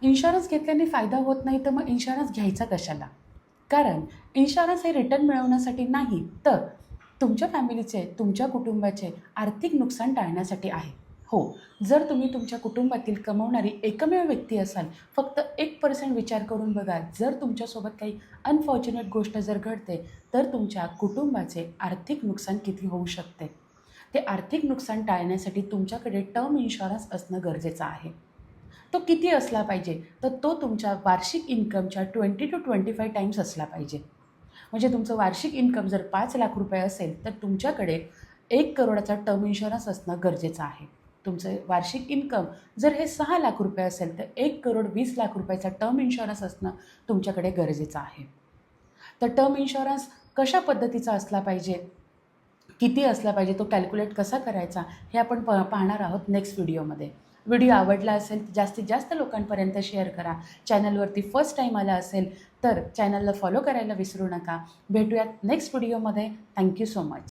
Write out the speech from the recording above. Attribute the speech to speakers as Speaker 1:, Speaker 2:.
Speaker 1: Insurance घेतल्याने फायदा होत नाही, तर मग इन्शुरन्स घ्यायचा कशाला? कारण इन्शुरन्स हे रिटर्न मिळवण्यासाठी नाही, तर तुमच्या फॅमिलीचे, तुमच्या कुटुंबाचे आर्थिक नुकसान टाळण्यासाठी आहे. हो, जर तुम्ही तुमच्या कुटुंबातील कमवणारी एकमेव व्यक्ती असाल, फक्त 1% विचार करून बघा, जर तुमच्यासोबत काही अनफॉर्च्युनेट गोष्ट जर घडते, तर तुमच्या कुटुंबाचे आर्थिक नुकसान किती होऊ शकते. ते आर्थिक नुकसान टाळण्यासाठी तुमच्याकडे टर्म इन्शुरन्स असणं गरजेचं आहे. तो किती असला पाहिजे? तर तो तुमच्या वार्षिक इन्कमच्या 20 to 25 टाईम्स असला पाहिजे. म्हणजे तुमचं वार्षिक इन्कम जर ₹5,00,000 असेल, तर तुमच्याकडे 1,00,00,000चा टर्म इन्शुरन्स असणं गरजेचं आहे. तुमचं वार्षिक इन्कम जर हे ₹6,00,000 असेल, तर 1,20,00,000चा टर्म इन्शुरन्स असणं तुमच्याकडे गरजेचं आहे. तर टर्म इन्शुरन्स कशा पद्धतीचा असला पाहिजे? किती असला पाहिजे? तो कॅल्क्युलेट कसा करायचा? हे आपण पाहणार आहोत नेक्स्ट व्हिडिओमध्ये. व्हिडिओ आवडला असेल तर जास्तीत जास्त लोकांपर्यंत शेअर करा. चॅनलवरती फर्स्ट टाईम आला असेल तर चॅनलला फॉलो करायला विसरू नका. भेटूयात नेक्स्ट व्हिडिओमध्ये. Thank you so much.